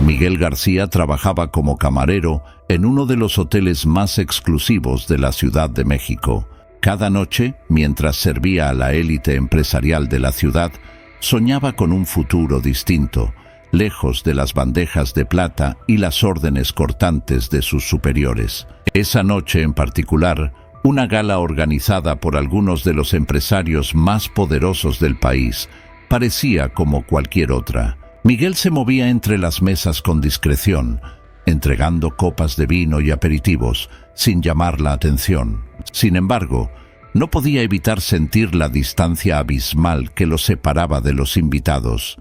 Miguel García trabajaba como camarero en uno de los hoteles más exclusivos de la Ciudad de México. Cada noche, mientras servía a la élite empresarial de la ciudad, soñaba con un futuro distinto, lejos de las bandejas de plata y las órdenes cortantes de sus superiores. Esa noche en particular, una gala organizada por algunos de los empresarios más poderosos del país parecía como cualquier otra. Miguel se movía entre las mesas con discreción, entregando copas de vino y aperitivos, sin llamar la atención. Sin embargo, no podía evitar sentir la distancia abismal que los separaba de los invitados,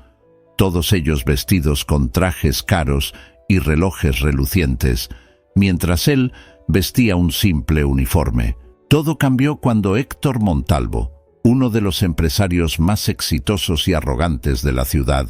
todos ellos vestidos con trajes caros y relojes relucientes, mientras él vestía un simple uniforme. Todo cambió cuando Héctor Montalvo, uno de los empresarios más exitosos y arrogantes de la ciudad,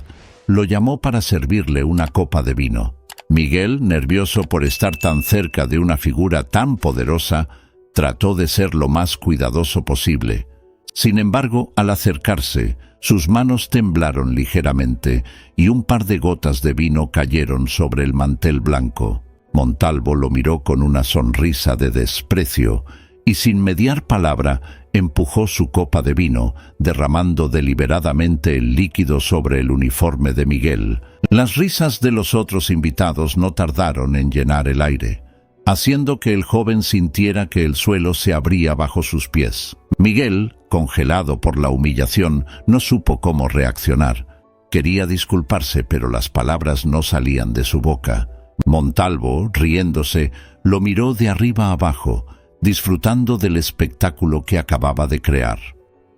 lo llamó para servirle una copa de vino. Miguel, nervioso por estar tan cerca de una figura tan poderosa, trató de ser lo más cuidadoso posible. Sin embargo, al acercarse, sus manos temblaron ligeramente y un par de gotas de vino cayeron sobre el mantel blanco. Montalvo lo miró con una sonrisa de desprecio y, sin mediar palabra, empujó su copa de vino, derramando deliberadamente el líquido sobre el uniforme de Miguel. Las risas de los otros invitados no tardaron en llenar el aire, haciendo que el joven sintiera que el suelo se abría bajo sus pies. Miguel, congelado por la humillación, no supo cómo reaccionar. Quería disculparse, pero las palabras no salían de su boca. Montalvo, riéndose, lo miró de arriba abajo, disfrutando del espectáculo que acababa de crear.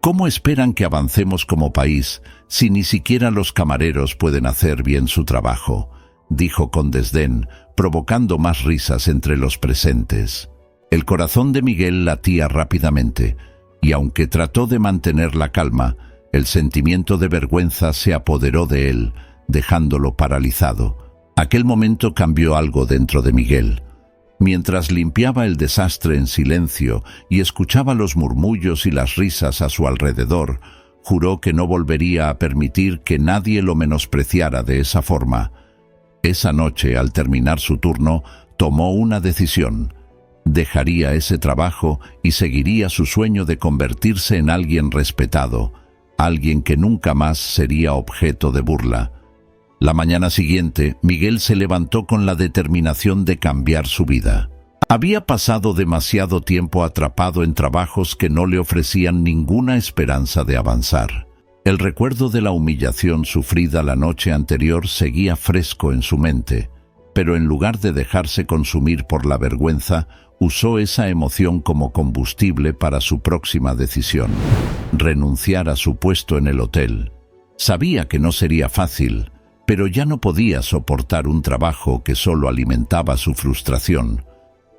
¿Cómo esperan que avancemos como país si ni siquiera los camareros pueden hacer bien su trabajo?, dijo con desdén, provocando más risas entre los presentes. El corazón de Miguel latía rápidamente, y aunque trató de mantener la calma, el sentimiento de vergüenza se apoderó de él, dejándolo paralizado. Aquel momento cambió algo dentro de Miguel. Mientras limpiaba el desastre en silencio y escuchaba los murmullos y las risas a su alrededor, juró que no volvería a permitir que nadie lo menospreciara de esa forma. Esa noche, al terminar su turno, tomó una decisión. Dejaría ese trabajo y seguiría su sueño de convertirse en alguien respetado, alguien que nunca más sería objeto de burla. La mañana siguiente, Miguel se levantó con la determinación de cambiar su vida. Había pasado demasiado tiempo atrapado en trabajos que no le ofrecían ninguna esperanza de avanzar. El recuerdo de la humillación sufrida la noche anterior seguía fresco en su mente, pero en lugar de dejarse consumir por la vergüenza, usó esa emoción como combustible para su próxima decisión: renunciar a su puesto en el hotel. Sabía que no sería fácil, pero ya no podía soportar un trabajo que solo alimentaba su frustración.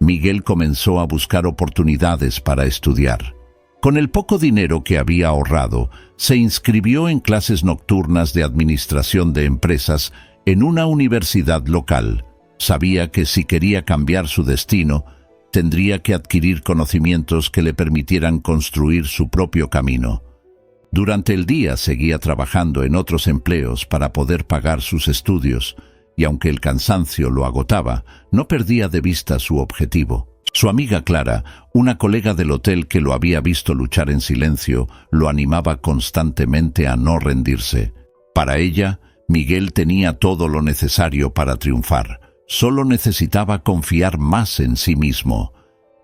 Miguel comenzó a buscar oportunidades para estudiar. Con el poco dinero que había ahorrado, se inscribió en clases nocturnas de administración de empresas en una universidad local. Sabía que si quería cambiar su destino, tendría que adquirir conocimientos que le permitieran construir su propio camino. Durante el día seguía trabajando en otros empleos para poder pagar sus estudios, y aunque el cansancio lo agotaba, no perdía de vista su objetivo. Su amiga Clara, una colega del hotel que lo había visto luchar en silencio, lo animaba constantemente a no rendirse. Para ella, Miguel tenía todo lo necesario para triunfar. Solo necesitaba confiar más en sí mismo.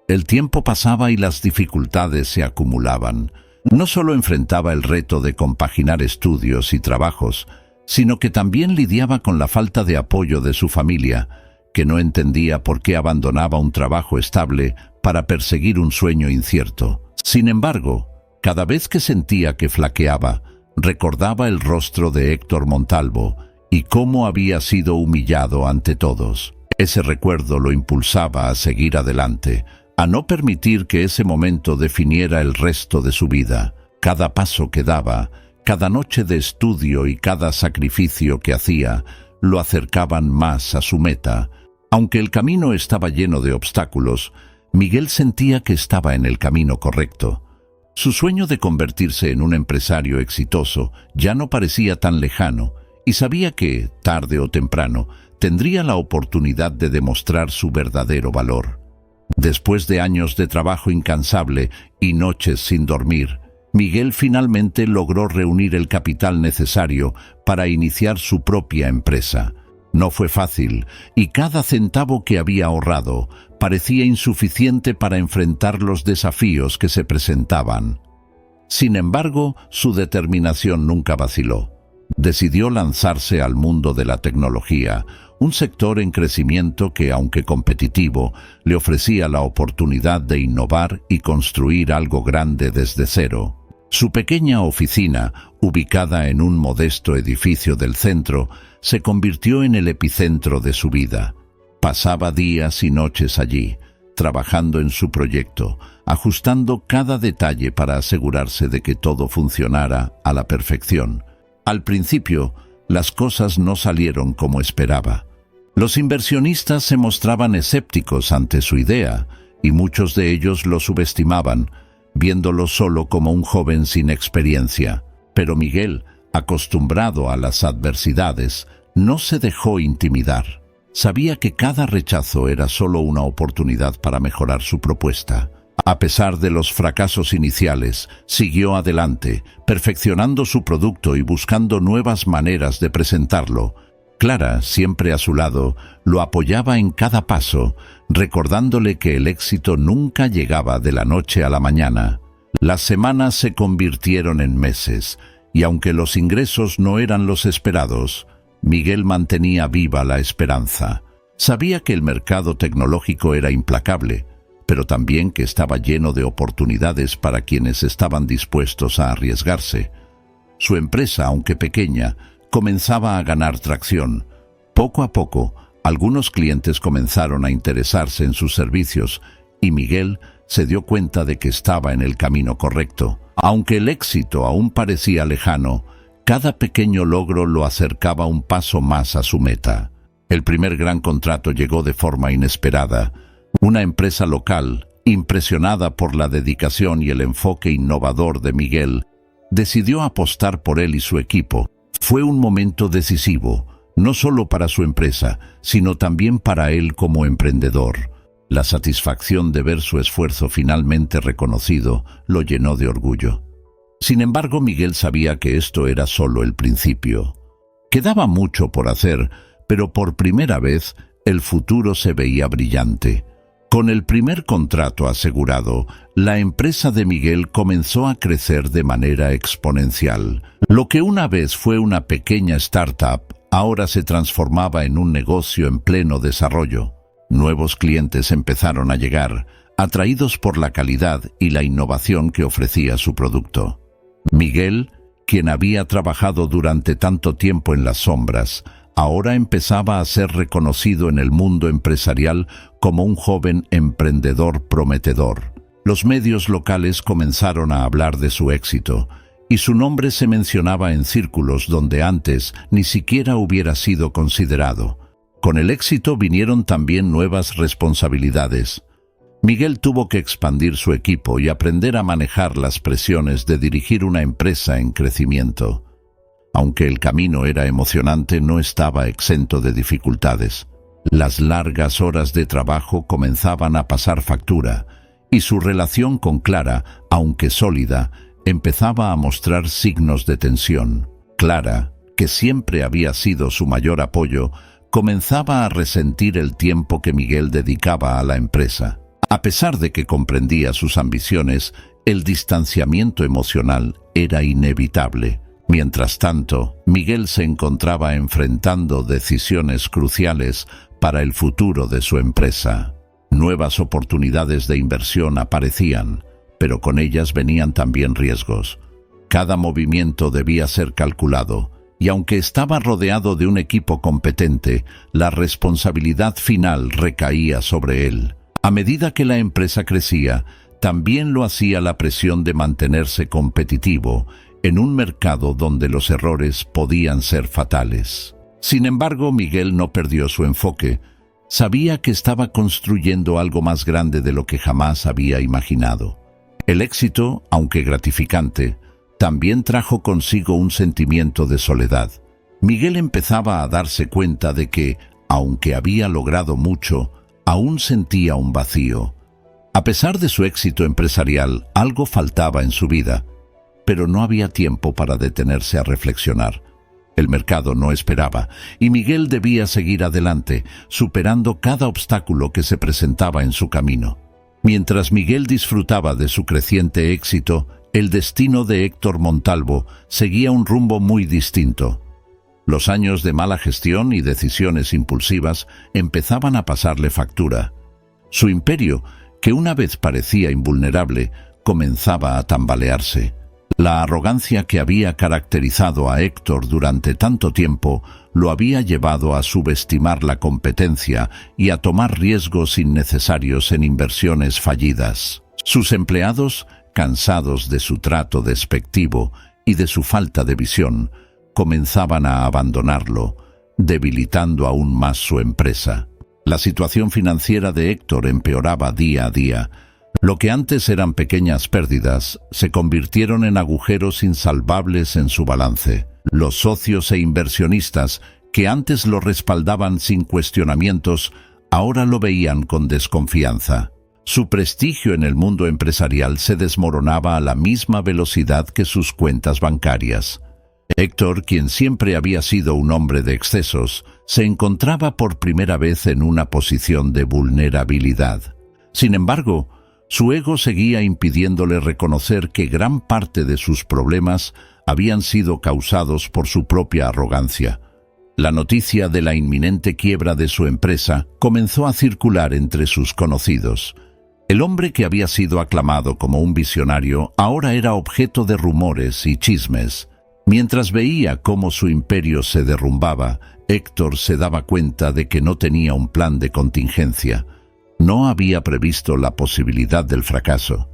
El tiempo pasaba y las dificultades se acumulaban. No solo enfrentaba el reto de compaginar estudios y trabajos, sino que también lidiaba con la falta de apoyo de su familia, que no entendía por qué abandonaba un trabajo estable para perseguir un sueño incierto. Sin embargo, cada vez que sentía que flaqueaba, recordaba el rostro de Héctor Montalvo y cómo había sido humillado ante todos. Ese recuerdo lo impulsaba a seguir adelante, a no permitir que ese momento definiera el resto de su vida. Cada paso que daba, cada noche de estudio y cada sacrificio que hacía, lo acercaban más a su meta. Aunque el camino estaba lleno de obstáculos, Miguel sentía que estaba en el camino correcto. Su sueño de convertirse en un empresario exitoso ya no parecía tan lejano, y sabía que, tarde o temprano, tendría la oportunidad de demostrar su verdadero valor. Después de años de trabajo incansable y noches sin dormir, Miguel finalmente logró reunir el capital necesario para iniciar su propia empresa. No fue fácil, y cada centavo que había ahorrado parecía insuficiente para enfrentar los desafíos que se presentaban. Sin embargo, su determinación nunca vaciló. Decidió lanzarse al mundo de la tecnología, un sector en crecimiento que, aunque competitivo, le ofrecía la oportunidad de innovar y construir algo grande desde cero. Su pequeña oficina, ubicada en un modesto edificio del centro, se convirtió en el epicentro de su vida. Pasaba días y noches allí, trabajando en su proyecto, ajustando cada detalle para asegurarse de que todo funcionara a la perfección. Al principio, las cosas no salieron como esperaba. Los inversionistas se mostraban escépticos ante su idea, y muchos de ellos lo subestimaban, viéndolo solo como un joven sin experiencia. Pero Miguel, acostumbrado a las adversidades, no se dejó intimidar. Sabía que cada rechazo era solo una oportunidad para mejorar su propuesta. A pesar de los fracasos iniciales, siguió adelante, perfeccionando su producto y buscando nuevas maneras de presentarlo. Clara, siempre a su lado, lo apoyaba en cada paso, recordándole que el éxito nunca llegaba de la noche a la mañana. Las semanas se convirtieron en meses, y aunque los ingresos no eran los esperados, Miguel mantenía viva la esperanza. Sabía que el mercado tecnológico era implacable, pero también que estaba lleno de oportunidades para quienes estaban dispuestos a arriesgarse. Su empresa, aunque pequeña, comenzaba a ganar tracción. Poco a poco, algunos clientes comenzaron a interesarse en sus servicios y Miguel se dio cuenta de que estaba en el camino correcto. Aunque el éxito aún parecía lejano, cada pequeño logro lo acercaba un paso más a su meta. El primer gran contrato llegó de forma inesperada. Una empresa local, impresionada por la dedicación y el enfoque innovador de Miguel, decidió apostar por él y su equipo. Fue un momento decisivo, no solo para su empresa, sino también para él como emprendedor. La satisfacción de ver su esfuerzo finalmente reconocido lo llenó de orgullo. Sin embargo, Miguel sabía que esto era solo el principio. Quedaba mucho por hacer, pero por primera vez el futuro se veía brillante. Con el primer contrato asegurado, la empresa de Miguel comenzó a crecer de manera exponencial. Lo que una vez fue una pequeña startup, ahora se transformaba en un negocio en pleno desarrollo. Nuevos clientes empezaron a llegar, atraídos por la calidad y la innovación que ofrecía su producto. Miguel, quien había trabajado durante tanto tiempo en las sombras, ahora empezaba a ser reconocido en el mundo empresarial como un joven emprendedor prometedor. Los medios locales comenzaron a hablar de su éxito, y su nombre se mencionaba en círculos donde antes ni siquiera hubiera sido considerado. Con el éxito vinieron también nuevas responsabilidades. Miguel tuvo que expandir su equipo y aprender a manejar las presiones de dirigir una empresa en crecimiento. Aunque el camino era emocionante, no estaba exento de dificultades. Las largas horas de trabajo comenzaban a pasar factura, y su relación con Clara, aunque sólida, empezaba a mostrar signos de tensión. Clara, que siempre había sido su mayor apoyo, comenzaba a resentir el tiempo que Miguel dedicaba a la empresa. A pesar de que comprendía sus ambiciones, el distanciamiento emocional era inevitable. Mientras tanto, Miguel se encontraba enfrentando decisiones cruciales para el futuro de su empresa. Nuevas oportunidades de inversión aparecían, pero con ellas venían también riesgos. Cada movimiento debía ser calculado, y aunque estaba rodeado de un equipo competente, la responsabilidad final recaía sobre él. A medida que la empresa crecía, también lo hacía la presión de mantenerse competitivo en un mercado donde los errores podían ser fatales. Sin embargo, Miguel no perdió su enfoque. Sabía que estaba construyendo algo más grande de lo que jamás había imaginado. El éxito, aunque gratificante, también trajo consigo un sentimiento de soledad. Miguel empezaba a darse cuenta de que, aunque había logrado mucho, aún sentía un vacío. A pesar de su éxito empresarial, algo faltaba en su vida, pero no había tiempo para detenerse a reflexionar. El mercado no esperaba, y Miguel debía seguir adelante, superando cada obstáculo que se presentaba en su camino. Mientras Miguel disfrutaba de su creciente éxito, el destino de Héctor Montalvo seguía un rumbo muy distinto. Los años de mala gestión y decisiones impulsivas empezaban a pasarle factura. Su imperio, que una vez parecía invulnerable, comenzaba a tambalearse. La arrogancia que había caracterizado a Héctor durante tanto tiempo lo había llevado a subestimar la competencia y a tomar riesgos innecesarios en inversiones fallidas. Sus empleados, cansados de su trato despectivo y de su falta de visión, comenzaban a abandonarlo, debilitando aún más su empresa. La situación financiera de Héctor empeoraba día a día. Lo que antes eran pequeñas pérdidas se convirtieron en agujeros insalvables en su balance. Los socios e inversionistas, que antes lo respaldaban sin cuestionamientos, ahora lo veían con desconfianza. Su prestigio en el mundo empresarial se desmoronaba a la misma velocidad que sus cuentas bancarias. Héctor, quien siempre había sido un hombre de excesos, se encontraba por primera vez en una posición de vulnerabilidad. Sin embargo, su ego seguía impidiéndole reconocer que gran parte de sus problemas habían sido causados por su propia arrogancia. La noticia de la inminente quiebra de su empresa comenzó a circular entre sus conocidos. El hombre que había sido aclamado como un visionario ahora era objeto de rumores y chismes. Mientras veía cómo su imperio se derrumbaba, Héctor se daba cuenta de que no tenía un plan de contingencia. No había previsto la posibilidad del fracaso.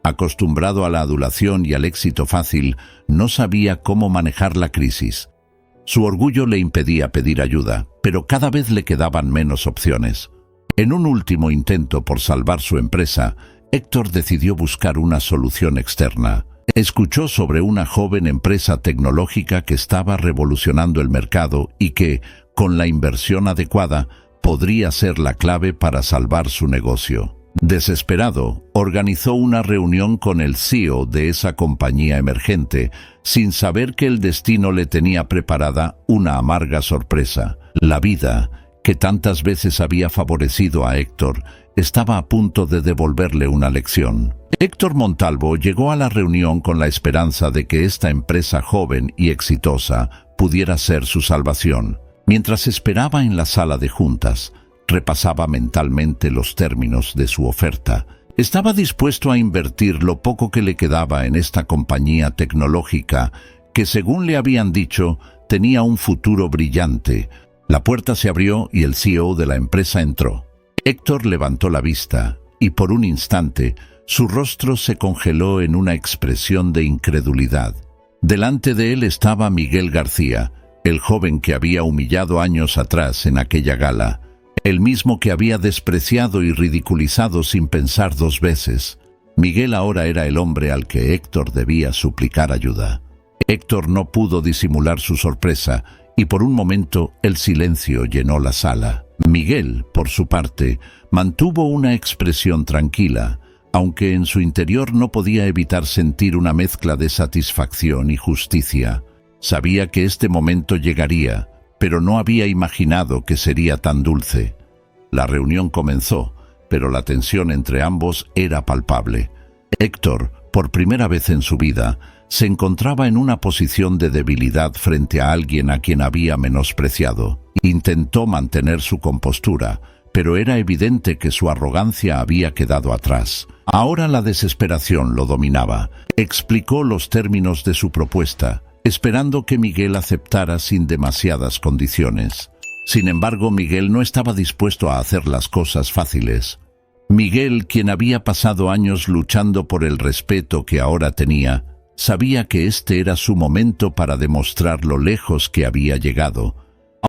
Acostumbrado a la adulación y al éxito fácil, no sabía cómo manejar la crisis. Su orgullo le impedía pedir ayuda, pero cada vez le quedaban menos opciones. En un último intento por salvar su empresa, Héctor decidió buscar una solución externa. Escuchó sobre una joven empresa tecnológica que estaba revolucionando el mercado y que, con la inversión adecuada, podría ser la clave para salvar su negocio. Desesperado, organizó una reunión con el CEO de esa compañía emergente, sin saber que el destino le tenía preparada una amarga sorpresa. La vida, que tantas veces había favorecido a Héctor, estaba a punto de devolverle una lección. Héctor Montalvo llegó a la reunión con la esperanza de que esta empresa joven y exitosa pudiera ser su salvación. Mientras esperaba en la sala de juntas, repasaba mentalmente los términos de su oferta. Estaba dispuesto a invertir lo poco que le quedaba en esta compañía tecnológica que, según le habían dicho, tenía un futuro brillante. La puerta se abrió y el CEO de la empresa entró. Héctor levantó la vista y por un instante su rostro se congeló en una expresión de incredulidad. Delante de él estaba Miguel García, el joven que había humillado años atrás en aquella gala, el mismo que había despreciado y ridiculizado sin pensar dos veces. Miguel ahora era el hombre al que Héctor debía suplicar ayuda. Héctor no pudo disimular su sorpresa y por un momento el silencio llenó la sala. Miguel, por su parte, mantuvo una expresión tranquila, aunque en su interior no podía evitar sentir una mezcla de satisfacción y justicia. Sabía que este momento llegaría, pero no había imaginado que sería tan dulce. La reunión comenzó, pero la tensión entre ambos era palpable. Héctor, por primera vez en su vida, se encontraba en una posición de debilidad frente a alguien a quien había menospreciado. Intentó mantener su compostura, pero era evidente que su arrogancia había quedado atrás. Ahora la desesperación lo dominaba. Explicó los términos de su propuesta, esperando que Miguel aceptara sin demasiadas condiciones. Sin embargo, Miguel no estaba dispuesto a hacer las cosas fáciles. Miguel, quien había pasado años luchando por el respeto que ahora tenía, sabía que este era su momento para demostrar lo lejos que había llegado.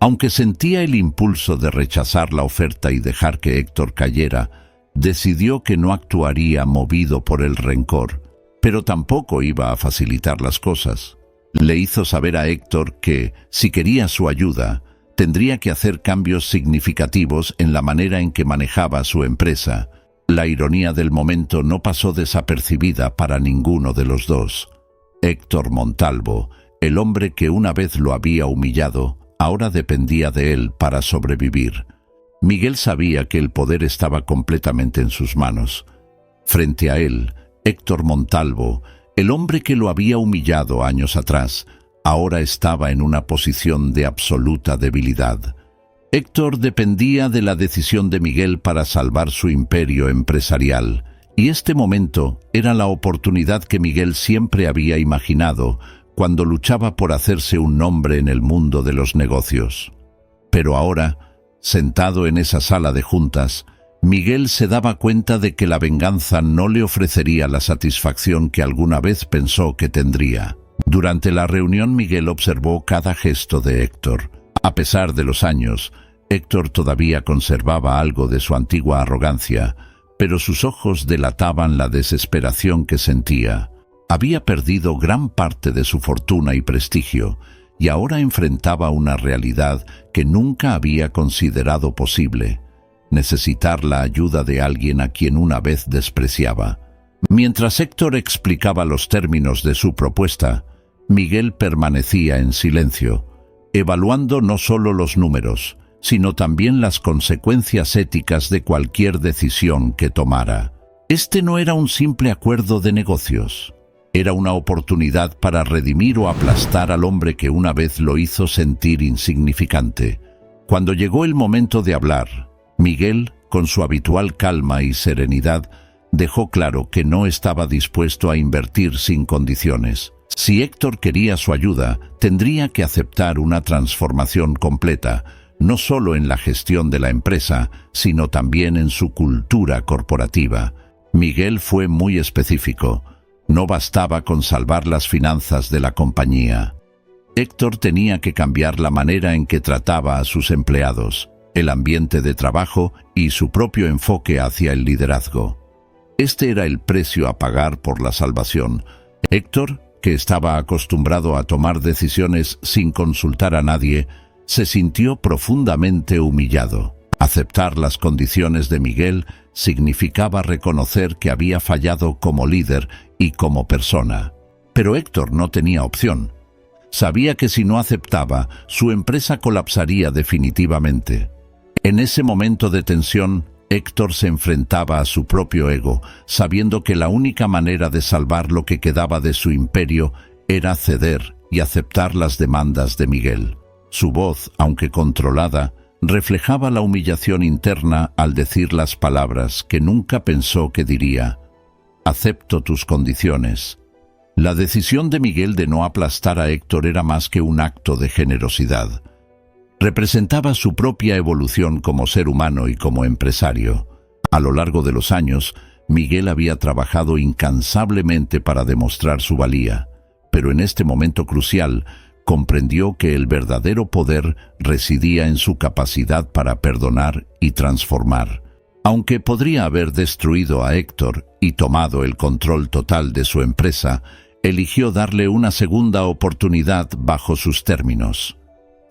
Aunque sentía el impulso de rechazar la oferta y dejar que Héctor cayera, decidió que no actuaría movido por el rencor, pero tampoco iba a facilitar las cosas. Le hizo saber a Héctor que, si quería su ayuda, tendría que hacer cambios significativos en la manera en que manejaba su empresa. La ironía del momento no pasó desapercibida para ninguno de los dos. Héctor Montalvo, el hombre que una vez lo había humillado, ahora dependía de él para sobrevivir. Miguel sabía que el poder estaba completamente en sus manos. Frente a él, Héctor Montalvo, el hombre que lo había humillado años atrás, ahora estaba en una posición de absoluta debilidad. Héctor dependía de la decisión de Miguel para salvar su imperio empresarial, y este momento era la oportunidad que Miguel siempre había imaginado cuando luchaba por hacerse un nombre en el mundo de los negocios. Pero ahora, sentado en esa sala de juntas, Miguel se daba cuenta de que la venganza no le ofrecería la satisfacción que alguna vez pensó que tendría. Durante la reunión, Miguel observó cada gesto de Héctor. A pesar de los años, Héctor todavía conservaba algo de su antigua arrogancia, pero sus ojos delataban la desesperación que sentía. Había perdido gran parte de su fortuna y prestigio, y ahora enfrentaba una realidad que nunca había considerado posible: necesitar la ayuda de alguien a quien una vez despreciaba. Mientras Héctor explicaba los términos de su propuesta, Miguel permanecía en silencio, evaluando no solo los números, sino también las consecuencias éticas de cualquier decisión que tomara. Este no era un simple acuerdo de negocios. Era una oportunidad para redimir o aplastar al hombre que una vez lo hizo sentir insignificante. Cuando llegó el momento de hablar, Miguel, con su habitual calma y serenidad, dejó claro que no estaba dispuesto a invertir sin condiciones. Si Héctor quería su ayuda, tendría que aceptar una transformación completa, no solo en la gestión de la empresa, sino también en su cultura corporativa. Miguel fue muy específico. No bastaba con salvar las finanzas de la compañía. Héctor tenía que cambiar la manera en que trataba a sus empleados, el ambiente de trabajo y su propio enfoque hacia el liderazgo. Este era el precio a pagar por la salvación. Héctor, que estaba acostumbrado a tomar decisiones sin consultar a nadie, se sintió profundamente humillado. Aceptar las condiciones de Miguel significaba reconocer que había fallado como líder y como persona. Pero Héctor no tenía opción. Sabía que si no aceptaba, su empresa colapsaría definitivamente. En ese momento de tensión, Héctor se enfrentaba a su propio ego, sabiendo que la única manera de salvar lo que quedaba de su imperio era ceder y aceptar las demandas de Miguel. Su voz, aunque controlada, reflejaba la humillación interna al decir las palabras que nunca pensó que diría: «Acepto tus condiciones». La decisión de Miguel de no aplastar a Héctor era más que un acto de generosidad. Representaba su propia evolución como ser humano y como empresario. A lo largo de los años, Miguel había trabajado incansablemente para demostrar su valía, pero en este momento crucial comprendió que el verdadero poder residía en su capacidad para perdonar y transformar. Aunque podría haber destruido a Héctor y tomado el control total de su empresa, eligió darle una segunda oportunidad bajo sus términos.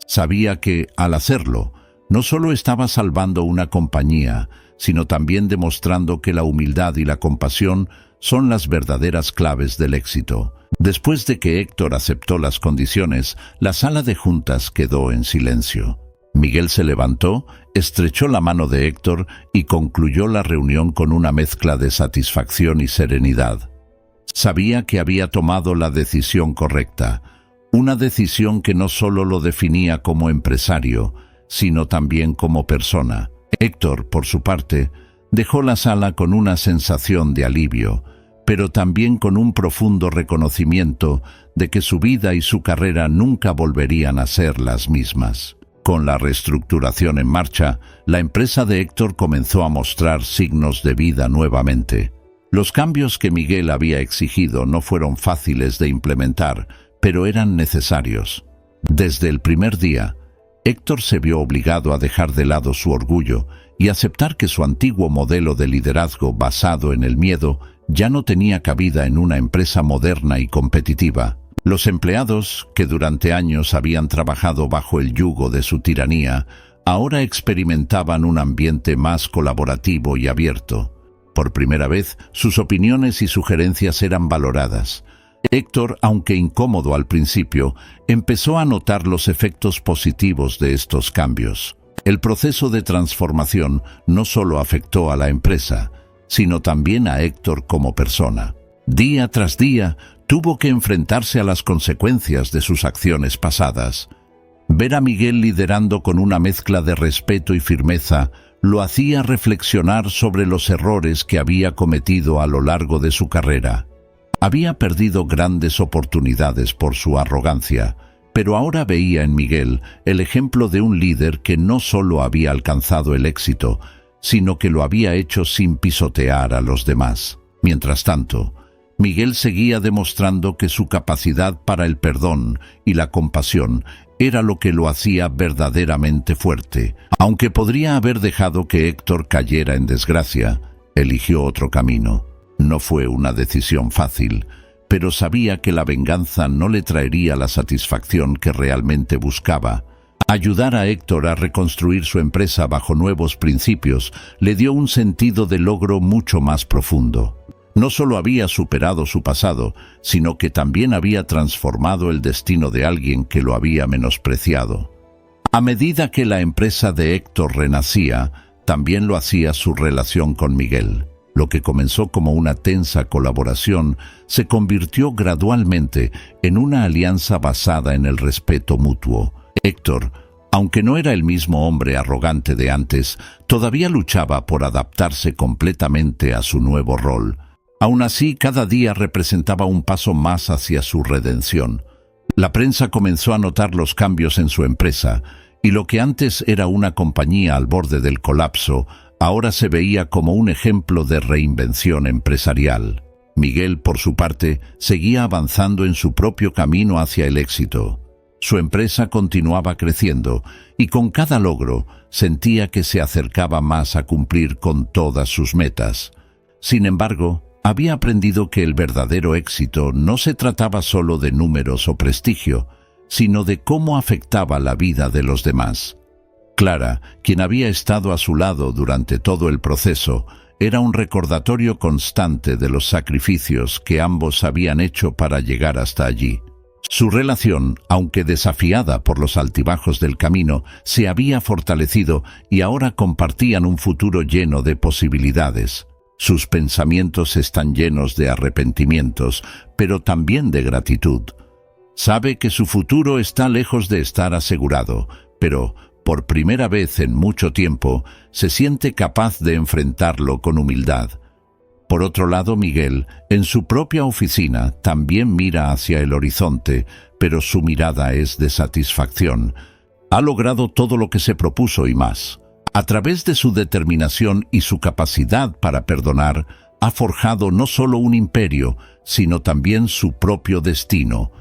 Sabía que, al hacerlo, no solo estaba salvando una compañía, sino también demostrando que la humildad y la compasión son las verdaderas claves del éxito. Después de que Héctor aceptó las condiciones, la sala de juntas quedó en silencio. Miguel se levantó, estrechó la mano de Héctor y concluyó la reunión con una mezcla de satisfacción y serenidad. Sabía que había tomado la decisión correcta, una decisión que no solo lo definía como empresario, sino también como persona. Héctor, por su parte, dejó la sala con una sensación de alivio, pero también con un profundo reconocimiento de que su vida y su carrera nunca volverían a ser las mismas. Con la reestructuración en marcha, la empresa de Héctor comenzó a mostrar signos de vida nuevamente. Los cambios que Miguel había exigido no fueron fáciles de implementar, pero eran necesarios. Desde el primer día, Héctor se vio obligado a dejar de lado su orgullo y aceptar que su antiguo modelo de liderazgo basado en el miedo ya no tenía cabida en una empresa moderna y competitiva. Los empleados, que durante años habían trabajado bajo el yugo de su tiranía, ahora experimentaban un ambiente más colaborativo y abierto. Por primera vez, sus opiniones y sugerencias eran valoradas. Héctor, aunque incómodo al principio, empezó a notar los efectos positivos de estos cambios. El proceso de transformación no solo afectó a la empresa, sino también a Héctor como persona. Día tras día, tuvo que enfrentarse a las consecuencias de sus acciones pasadas. Ver a Miguel liderando con una mezcla de respeto y firmeza lo hacía reflexionar sobre los errores que había cometido a lo largo de su carrera. Había perdido grandes oportunidades por su arrogancia, pero ahora veía en Miguel el ejemplo de un líder que no solo había alcanzado el éxito, sino que lo había hecho sin pisotear a los demás. Mientras tanto, Miguel seguía demostrando que su capacidad para el perdón y la compasión era lo que lo hacía verdaderamente fuerte. Aunque podría haber dejado que Héctor cayera en desgracia, eligió otro camino. No fue una decisión fácil, pero sabía que la venganza no le traería la satisfacción que realmente buscaba. Ayudar a Héctor a reconstruir su empresa bajo nuevos principios le dio un sentido de logro mucho más profundo. No solo había superado su pasado, sino que también había transformado el destino de alguien que lo había menospreciado. A medida que la empresa de Héctor renacía, también lo hacía su relación con Miguel. Lo que comenzó como una tensa colaboración se convirtió gradualmente en una alianza basada en el respeto mutuo. Héctor, aunque no era el mismo hombre arrogante de antes, todavía luchaba por adaptarse completamente a su nuevo rol. Aún así, cada día representaba un paso más hacia su redención. La prensa comenzó a notar los cambios en su empresa, y lo que antes era una compañía al borde del colapso, ahora se veía como un ejemplo de reinvención empresarial. Miguel, por su parte, seguía avanzando en su propio camino hacia el éxito. Su empresa continuaba creciendo, y con cada logro sentía que se acercaba más a cumplir con todas sus metas. Sin embargo, había aprendido que el verdadero éxito no se trataba solo de números o prestigio, sino de cómo afectaba la vida de los demás. Clara, quien había estado a su lado durante todo el proceso, era un recordatorio constante de los sacrificios que ambos habían hecho para llegar hasta allí. Su relación, aunque desafiada por los altibajos del camino, se había fortalecido y ahora compartían un futuro lleno de posibilidades. Sus pensamientos están llenos de arrepentimientos, pero también de gratitud. Sabe que su futuro está lejos de estar asegurado, pero por primera vez en mucho tiempo se siente capaz de enfrentarlo con humildad. Por otro lado, Miguel, en su propia oficina, también mira hacia el horizonte, pero su mirada es de satisfacción. Ha logrado todo lo que se propuso y más. A través de su determinación y su capacidad para perdonar, ha forjado no solo un imperio, sino también su propio destino.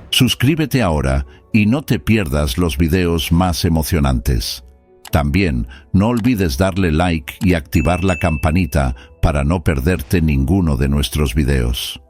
Suscríbete ahora y no te pierdas los videos más emocionantes. También no olvides darle like y activar la campanita para no perderte ninguno de nuestros videos.